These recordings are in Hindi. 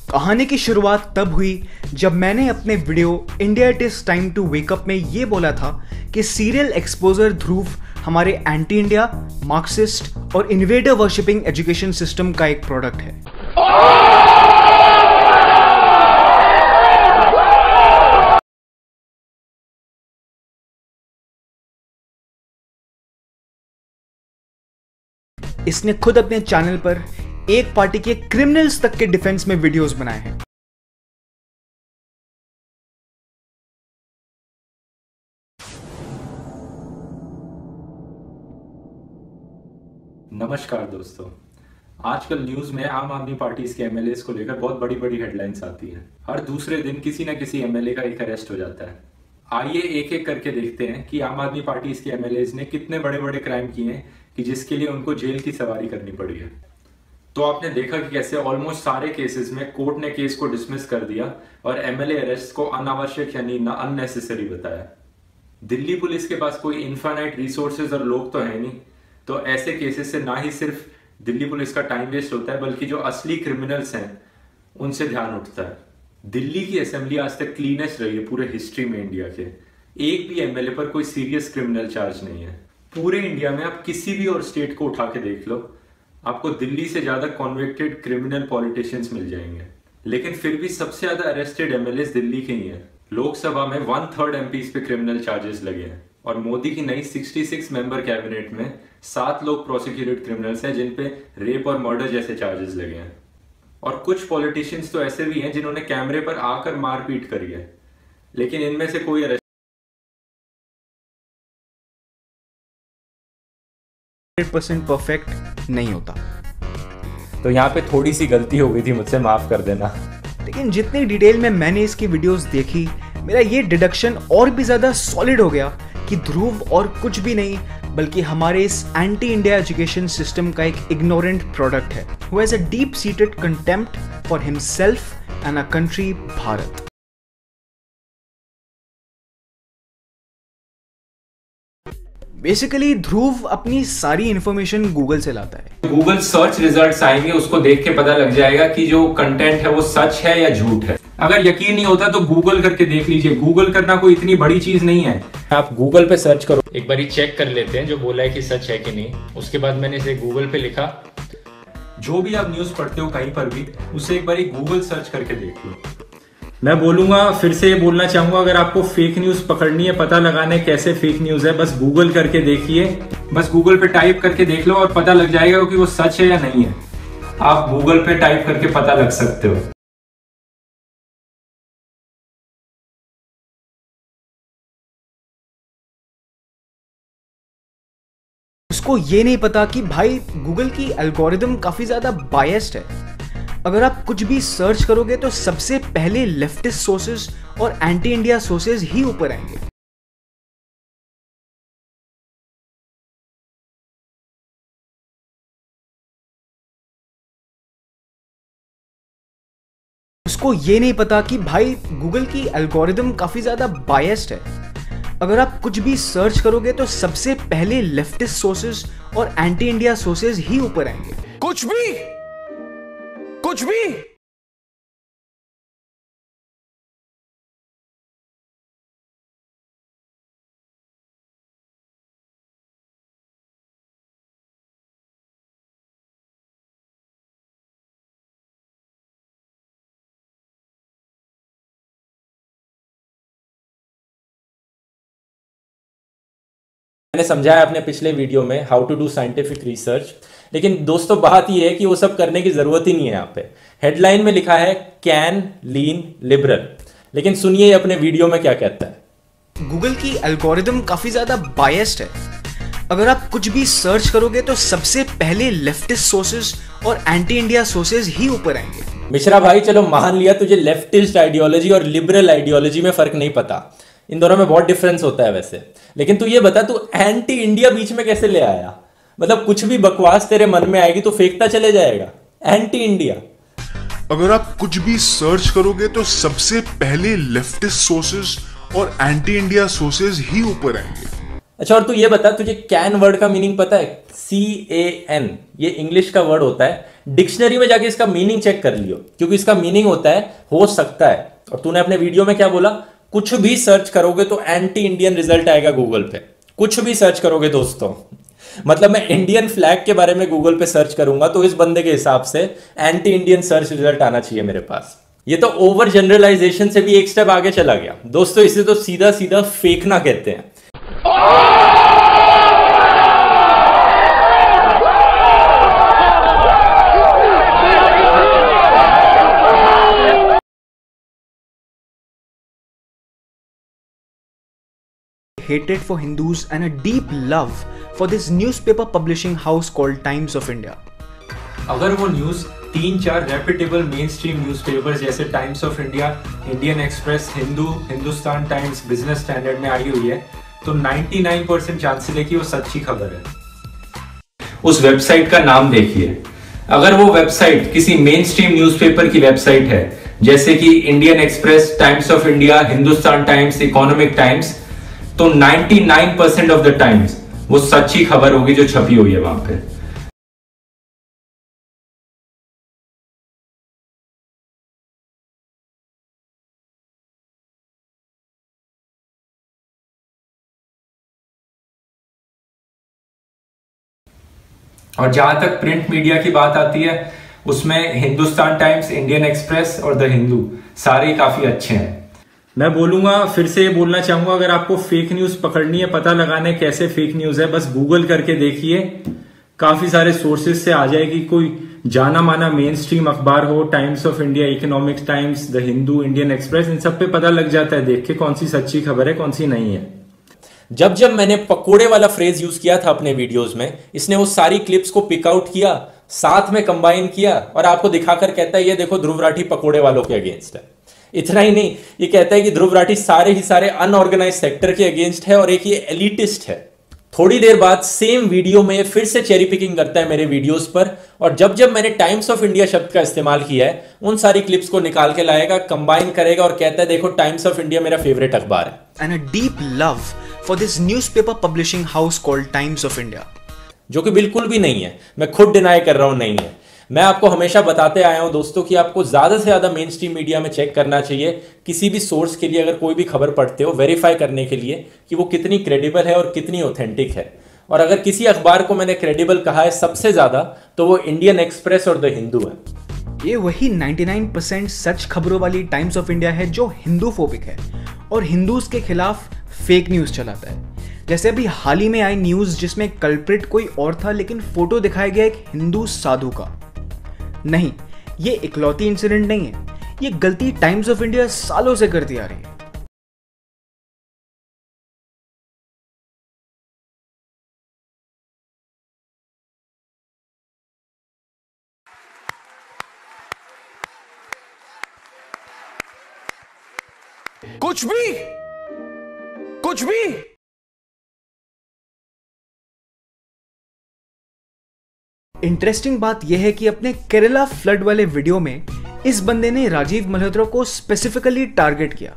कहानी की शुरुआत तब हुई जब मैंने अपने video India it is time to wake up में ये बोला था कि सीरियल एक्सपोजर ध्रुव हमारे एंटी इंडिया, मार्क्सिस्ट और इन्वेडर वर्शिपिंग एजुकेशन सिस्टम का एक प्रोडक्ट है। इसने खुद अपने चैनल पर एक पार्टी के क्रिमिनल्स तक के डिफेंस में वीडियोस बनाए हैं। नमस्कार दोस्तों, आजकल न्यूज में आम आदमी पार्टी के एमएलएस को लेकर बहुत बड़ी बड़ी हेडलाइंस आती हैं। हर दूसरे दिन किसी न किसी एमएलए का एक अरेस्ट हो जाता है। आइए एक एक करके देखते हैं कि आम आदमी पार्टी के एमएलएस ने कितने बड़े बड़े क्राइम किए हैं कि जिसके लिए उनको जेल की सवारी करनी पड़ी है। तो आपने देखा कि कैसे ऑलमोस्ट सारे केसेस में कोर्ट ने केस को डिसमिस कर दिया और एमएलए अरेस्ट को अनावश्यक यानी अननेसेसरी बताया। दिल्ली पुलिस के पास कोई इनफाइनाइट रिसोर्सेज और लोग तो है नहीं, तो ऐसे केसेस से ना ही सिर्फ दिल्ली पुलिस का टाइम वेस्ट होता है बल्कि जो असली क्रिमिनल्स हैं उनसे ध्यान उठता है। दिल्ली की असेंबली आज तक क्लीनेस्ट रही है पूरे हिस्ट्री में इंडिया के। एक भी एमएलए पर कोई सीरियस क्रिमिनल चार्ज नहीं है। पूरे इंडिया में आप किसी भी और स्टेट को उठा के देख लो, आपको दिल्ली से ज्यादा कॉन्विक्टेड क्रिमिनल पॉलिटिशियंस मिल जाएंगे। लेकिन फिर भी सबसे ज्यादा अरेस्टेड एमएलए दिल्ली के ही हैं। लोकसभा में 1/3 एमपीज पे क्रिमिनल चार्जेस लगे हैं और मोदी की नई 66 मेंबर कैबिनेट में 7 लोग प्रोसिक्यूटेड क्रिमिनल्स हैं जिन पे रेप और मर्डर जैसे चार्जेस लगे हैं। और कुछ पॉलिटिशियंस तो ऐसे भी हैं जिन्होंने कैमरे पर आकर मारपीट करी है, लेकिन इनमें से कोई अरेस्ट 100% परफेक्ट नहीं होता। तो यहाँ पे थोड़ी सी गलती हो गई थी, मुझसे माफ कर देना। लेकिन जितनी डिटेल में मैंने इसकी वीडियोस देखी, मेरा ये डिडक्शन और भी ज्यादा सॉलिड हो गया कि ध्रुव और कुछ भी नहीं बल्कि हमारे इस एंटी इंडिया एजुकेशन सिस्टम का एक इग्नोरेंट प्रोडक्ट है, who has a deep seated contempt for himself and a country Bharat. Basically Dhruv अपनी सारी इंफॉर्मेशन गूगल से लाता है। गूगल सर्च रिजल्ट्स आएंगे, उसको देख के पता लग जाएगा कि जो कंटेंट है वो सच है या झूठ है। अगर यकीन नहीं होता तो गूगल करके देख लीजिए। गूगल करना कोई इतनी बड़ी चीज नहीं है। आप गूगल पे सर्च करो, एक बार चेक कर लेते हैं जो बोला है कि सच है कि नहीं। उसके बाद मैंने इसे गूगल पे लिखा। जो भी आप न्यूज पढ़ते हो कहीं पर भी, उसे एक बार गूगल सर्च करके देख लो। मैं बोलूंगा, फिर से ये बोलना चाहूंगा, अगर आपको फेक न्यूज पकड़नी है, पता लगाने कैसे फेक न्यूज है, बस गूगल करके देखिए। बस गूगल पे टाइप करके देख लो और पता लग जाएगा कि वो सच है या नहीं है। आप गूगल पे टाइप करके पता लग सकते हो। उसको ये नहीं पता कि भाई गूगल की एल्गोरिदम काफी ज्यादा बायस्ड है। अगर आप कुछ भी सर्च करोगे तो सबसे पहले लेफ्टिस्ट सोर्सेज और एंटी इंडिया सोर्सेज ही ऊपर आएंगे। उसको ये नहीं पता कि भाई गूगल की एल्गोरिदम काफी ज्यादा बायस्ड है। अगर आप कुछ भी सर्च करोगे तो सबसे पहले लेफ्टिस्ट सोर्सेज और एंटी इंडिया सोर्सेज ही ऊपर आएंगे। कुछ भी मैंने समझाया अपने पिछले वीडियो में how to do scientific research. लेकिन दोस्तों बात यह है कि वो सब करने की जरूरत ही नहीं है। यहाँ पे हेडलाइन में लिखा है कैन लीन लिबरल, लेकिन सुनिए अपने वीडियो में क्या कहता है। गूगल की एल्गोरिदम काफी ज्यादा बायस्ड है। अगर आप कुछ भी सर्च करोगे तो सबसे पहले लेफ्टिस्ट सोर्सेज और एंटी इंडिया सोर्सेज ही ऊपर आएंगे। मिश्रा भाई, चलो मान लिया तुझे लेफ्टिस्ट आइडियोलॉजी और लिबरल आइडियोलॉजी में फर्क नहीं पता, इन दोनों में बहुत डिफरेंस होता है वैसे। लेकिन तू ये बता, तू एंटी इंडिया बीच में कैसे ले आया? मतलब कुछ भी बकवास तेरे मन में आएगी तो फेंकता चले जाएगा। एंटी इंडिया, अगर आप कुछ भी सर्च करोगे तो सबसे पहले लेफ्टिस्ट सोर्सेज और एंटी इंडिया सोर्सेज ही ऊपर आएंगे। अच्छा, और तू ये बता, तुझे कैन वर्ड का मीनिंग पता है? CAN, ये इंग्लिश का वर्ड होता है। डिक्शनरी में जाके इसका मीनिंग चेक कर लियो, क्योंकि इसका मीनिंग होता है हो सकता है। और तूने अपने वीडियो में क्या बोला? कुछ भी सर्च करोगे तो एंटी इंडियन रिजल्ट आएगा गूगल पे। कुछ भी सर्च करोगे दोस्तों, मतलब मैं इंडियन फ्लैग के बारे में गूगल पे सर्च करूंगा तो इस बंदे के हिसाब से एंटी इंडियन सर्च रिजल्ट आना चाहिए मेरे पास। ये तो ओवर जनरलाइजेशन से भी एक स्टेप आगे चला गया दोस्तों। इसे तो सीधा सीधा फेकना कहते हैं। Hated for Hindus and a deep love for this newspaper publishing house called Times of India. अगर वो news 3-4 reputable mainstream newspapers जैसे Times of India, Indian Express, Hindu, Hindustan Times, Business Standard में आई हुई है तो 99% चांसेस है कि वो सच्ची खबर है। उस वेबसाइट का नाम देखिए। अगर वो वेबसाइट किसी मेन स्ट्रीम न्यूज़पेपर की वेबसाइट है जैसे कि Indian express, times of India, Hindustan times, economic times, तो 99% ऑफ द टाइम्स वो सच्ची खबर होगी जो छपी हुई है वहां पे। और जहां तक प्रिंट मीडिया की बात आती है उसमें हिंदुस्तान टाइम्स, इंडियन एक्सप्रेस और द हिंदू सारे काफी अच्छे हैं। मैं बोलूंगा, फिर से बोलना चाहूंगा, अगर आपको फेक न्यूज पकड़नी है, पता लगाने कैसे फेक न्यूज है, बस गूगल करके देखिए, काफी सारे सोर्सेज से आ जाएगी। कोई जाना माना मेन स्ट्रीम अखबार हो, Times of India, Economic Times, the Hindu, Indian Express, इन सब पे पता लग जाता है देख के कौन सी सच्ची खबर है कौन सी नहीं है। जब जब मैंने पकोड़े वाला फ्रेज यूज किया था अपने वीडियोस में, इसने वो सारी क्लिप्स को पिक आउट किया, साथ में कंबाइन किया और आपको दिखाकर कहता है ये देखो ध्रुव राठी पकोड़े वालों के अगेंस्ट है। इतना ही नहीं, ये कहता है कि ध्रुव राठी सारे ही सारे अनऑर्गेनाइज सेक्टर के अगेंस्ट है और एक ये एलिटिस्ट है। थोड़ी देर बाद सेम वीडियो में फिर से चेरी पिकिंग करता है मेरे वीडियोस पर, और जब जब मैंने टाइम्स ऑफ इंडिया शब्द का इस्तेमाल किया है उन सारी क्लिप्स को निकाल के लाएगा, कंबाइन करेगा और कहता है देखो टाइम्स ऑफ इंडिया मेरा फेवरेट अखबार है। And a deep love for this newspaper publishing house called Times of India. जो कि बिल्कुल भी नहीं है, मैं खुद डिनाई कर रहा हूं नहीं है। मैं आपको हमेशा बताते आया हूं दोस्तों कि आपको ज्यादा से ज्यादा मेन स्ट्रीम मीडिया में चेक करना चाहिए किसी भी सोर्स के लिए। अगर कोई भी खबर पढ़ते हो, वेरीफाई करने के लिए कि वो कितनी क्रेडिबल है और कितनी ऑथेंटिक है। और अगर किसी अखबार को मैंने क्रेडिबल कहा है सबसे ज्यादा तो वो इंडियन एक्सप्रेस और द हिंदू है। ये वही 99% सच खबरों वाली टाइम्स ऑफ इंडिया है जो हिंदू फोबिक है और हिंदूज के खिलाफ फेक न्यूज चलाता है। जैसे अभी हाल ही में आई न्यूज जिसमें कल्प्रिट कोई और था लेकिन फोटो दिखाया गया एक हिंदू साधु का। नहीं, ये इकलौती इंसिडेंट नहीं है, ये गलती टाइम्स ऑफ इंडिया सालों से करती आ रही है। कुछ भी इंटरेस्टिंग बात यह है कि अपने केरला फ्लड वाले वीडियो में इस बंदे ने राजीव मल्होत्रा को स्पेसिफिकली टारगेट किया।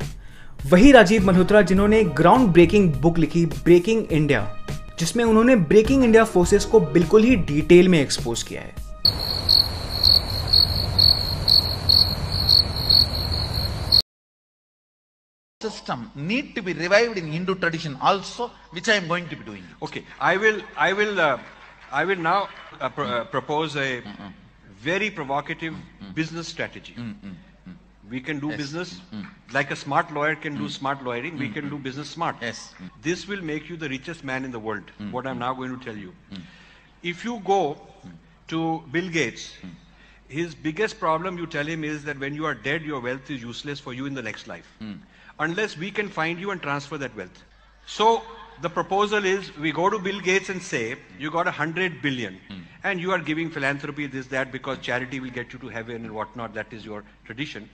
वही राजीव मल्होत्रा जिन्होंने ग्राउंड ब्रेकिंग बुक लिखी ब्रेकिंग इंडिया, जिसमें उन्होंने ब्रेकिंग इंडिया फोर्सेस को बिल्कुल ही डिटेल में एक्सपोज किया है। System need to be revived in Hindu tradition also, which I am going to be doing. Okay, I will now propose a very provocative business strategy. We can do business like a smart lawyer can do smart lawyering. We can do business smart. Yes. This will make you the richest man in the world. What I'm now going to tell you. If you go to Bill Gates, his biggest problem, you tell him, is that when you are dead, your wealth is useless for you in the next life. Unless we can find you and transfer that wealth. So the proposal is, we go to Bill Gates and say, you got 100 billion and you are giving philanthropy, this, that, because charity will get you to heaven and whatnot. That is your tradition.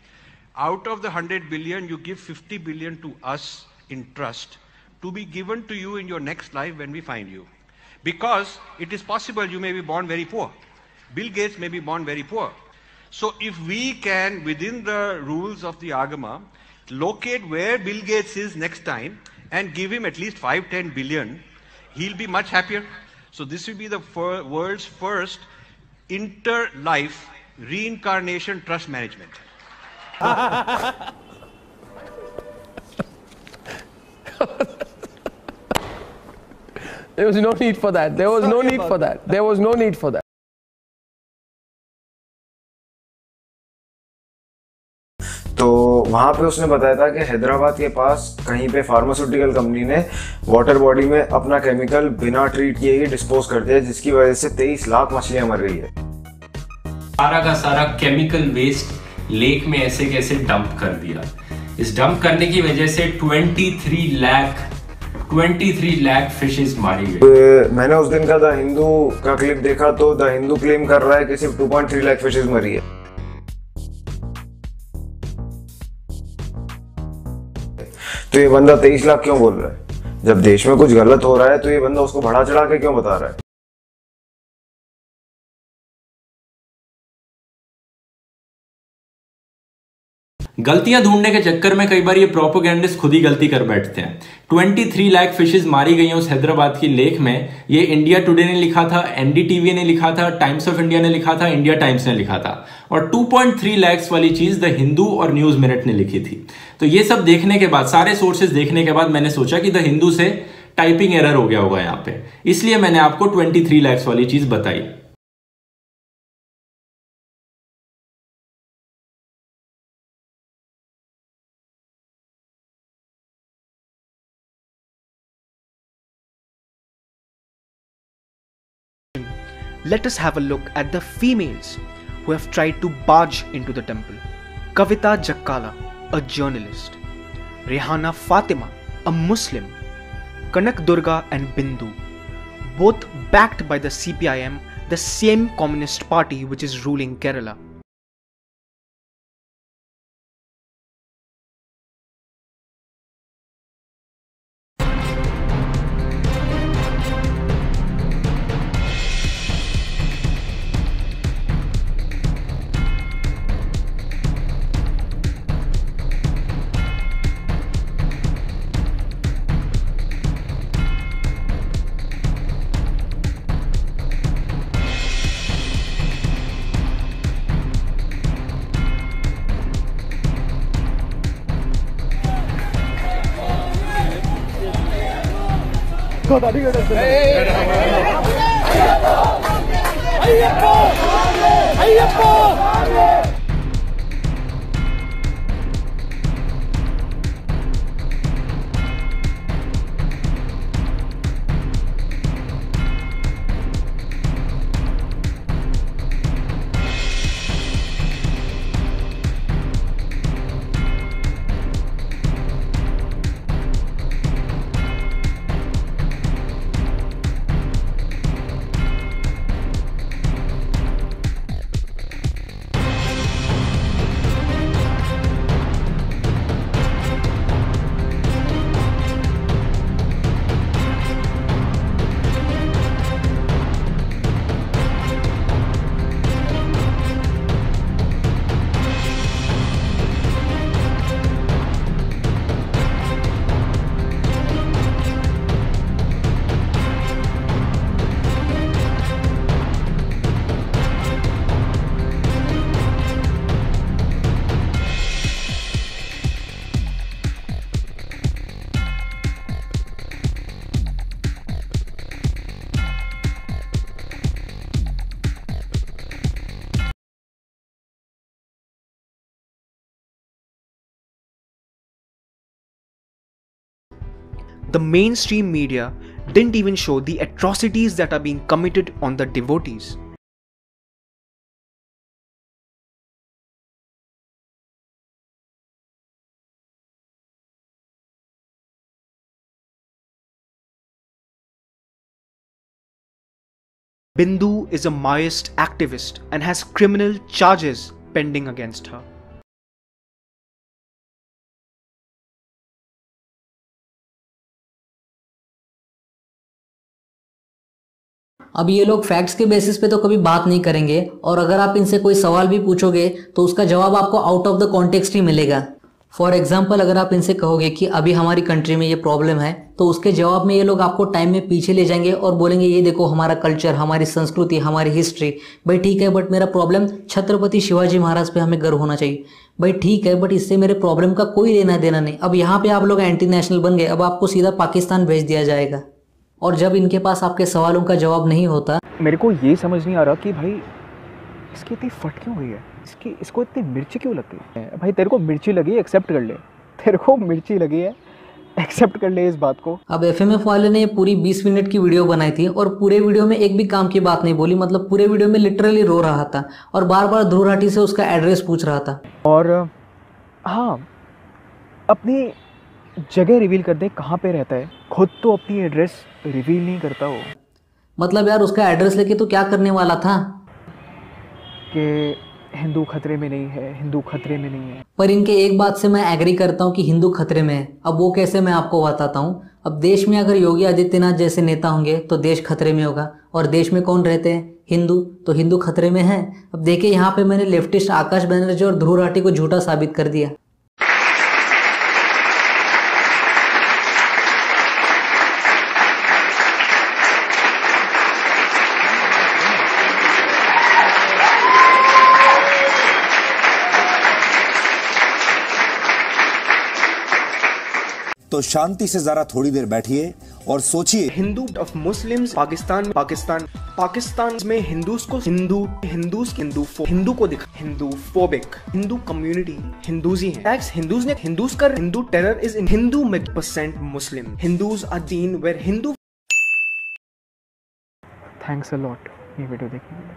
Out of the 100 billion, you give 50 billion to us in trust to be given to you in your next life when we find you. Because it is possible you may be born very poor. Bill Gates may be born very poor. So if we can, within the rules of the Agama, locate where Bill Gates is next time and give him at least 5-10 billion, he'll be much happier. So this will be the world's first inter-life reincarnation trust management. There was no need for that. There was no need for that. There was no need for that. तो वहाँ पे उसने बताया था कि हैदराबाद के पास कहीं पे फार्मास्यूटिकल कंपनी ने वाटर बॉडी में अपना केमिकल बिना ट्रीट किए ही डिस्पोज कर दिया, जिसकी वजह से 23 लाख मछलियां मर गई है। सारा का सारा केमिकल वेस्ट लेक में ऐसे कैसे डंप कर दिया। इस डंप करने की वजह से 23 लाख फिशेस मारी गई। मैंने उस दिन का द हिंदू का क्लिप देखा तो द हिंदू क्लेम कर रहा है कि सिर्फ 2.3 लाख फिशेस मरी है। तो ये बंदा 23 लाख क्यों बोल रहा है? जब देश में कुछ गलत हो रहा है तो ये बंदा उसको बढ़ा चढ़ा के क्यों बता रहा है? गलतियां ढूंढने के चक्कर में कई बार ये प्रोपेगेंडिस्ट खुद ही गलती कर बैठते हैं। 23 लाख फिशेस मारी गई हैं उस हैदराबाद की लेक में। ये इंडिया टुडे ने लिखा था, एनडीटीवी ने लिखा था, टाइम्स ऑफ इंडिया ने लिखा था, इंडिया टाइम्स ने लिखा था। और 2.3 लाख वाली चीज द हिंदू और न्यूज मिनट ने लिखी थी। तो ये सब देखने के बाद, सारे सोर्सेज देखने के बाद मैंने सोचा कि द हिंदू से टाइपिंग एरर हो गया होगा यहाँ पे, इसलिए मैंने आपको 23 लाख वाली चीज बताई। Let us have a look at the females who have tried to barge into the temple. Kavita Jakkala, a journalist. Rehana Fatima, a Muslim. Kanak Durga and Bindu, both backed by the CPIM, the same communist party which is ruling Kerala. The mainstream media didn't even show the atrocities that are being committed on the devotees. Bindu is a Maoist activist and has criminal charges pending against her. अब ये लोग फैक्ट्स के बेसिस पे तो कभी बात नहीं करेंगे, और अगर आप इनसे कोई सवाल भी पूछोगे तो उसका जवाब आपको आउट ऑफ द कॉन्टेक्स्ट ही मिलेगा। फॉर एग्जाम्पल अगर आप इनसे कहोगे कि अभी हमारी कंट्री में ये प्रॉब्लम है, तो उसके जवाब में ये लोग आपको टाइम में पीछे ले जाएंगे और बोलेंगे ये देखो हमारा कल्चर, हमारी संस्कृति, हमारी हिस्ट्री। भाई ठीक है, बट मेरा प्रॉब्लम छत्रपति शिवाजी महाराज पे हमें गर्व होना चाहिए। भाई ठीक है, बट इससे मेरे प्रॉब्लम का कोई लेना देना नहीं। अब यहाँ पे आप लोग एंटी नेशनल बन गए, अब आपको सीधा पाकिस्तान भेज दिया जाएगा। और जब इनके पास आपके सवालों का जवाब नहीं होता, मेरे को ये समझ नहीं आ रहा कि भाई इसकी इतनी फट क्यों हुई है, इसको इतनी मिर्ची क्यों लग गई है। भाई तेरे को मिर्ची लगी, एक्सेप्ट कर ले, तेरे को मिर्ची लगी है, एक्सेप्ट कर ले इस बात को। अब एफएमएफ वाले ने पूरी 20 मिनट की वीडियो बनाई थी और पूरे वीडियो में एक भी काम की बात नहीं बोली। मतलब पूरे वीडियो में लिटरली रो रहा था और बार बार ध्रुव राठी से उसका एड्रेस पूछ रहा था। और हाँ, अपनी जगह रिवील कर दे, कहाँ पे रहता है, खुद तो अपनी एड्रेस रिवील नहीं करता हो। मतलब यार उसका एड्रेस लेके तो क्या करने वाला था कि हिंदू खतरे में नहीं है, हिंदू खतरे में नहीं है। पर इनके एक बात से मैं एग्री करता हूँ कि हिंदू खतरे में है। अब वो कैसे, मैं आपको बताता हूँ। अब देश में अगर योगी आदित्यनाथ जैसे नेता होंगे तो देश खतरे में होगा, और देश में कौन रहते हैं, हिंदू, तो हिंदू खतरे में है। अब देखिए यहाँ पे मैंने लेफ्टिस्ट आकाश बनर्जी और ध्रुव राठी को झूठा साबित कर दिया। तो शांति से जरा थोड़ी देर बैठिए और सोचिए। हिंदू ऑफ मुस्लिम्स पाकिस्तान में हिंदूज को हिंदू को दिखा, हिंदू फोबिक, हिंदू कम्युनिटी हिंदूज ही हैं। टैक्स हिंदूज ने हिंदूज कर, Hindu terror is in Hindu % Muslim, Hindus are दीन where Hindu. Thanks a lot ये वीडियो देखने के लिए।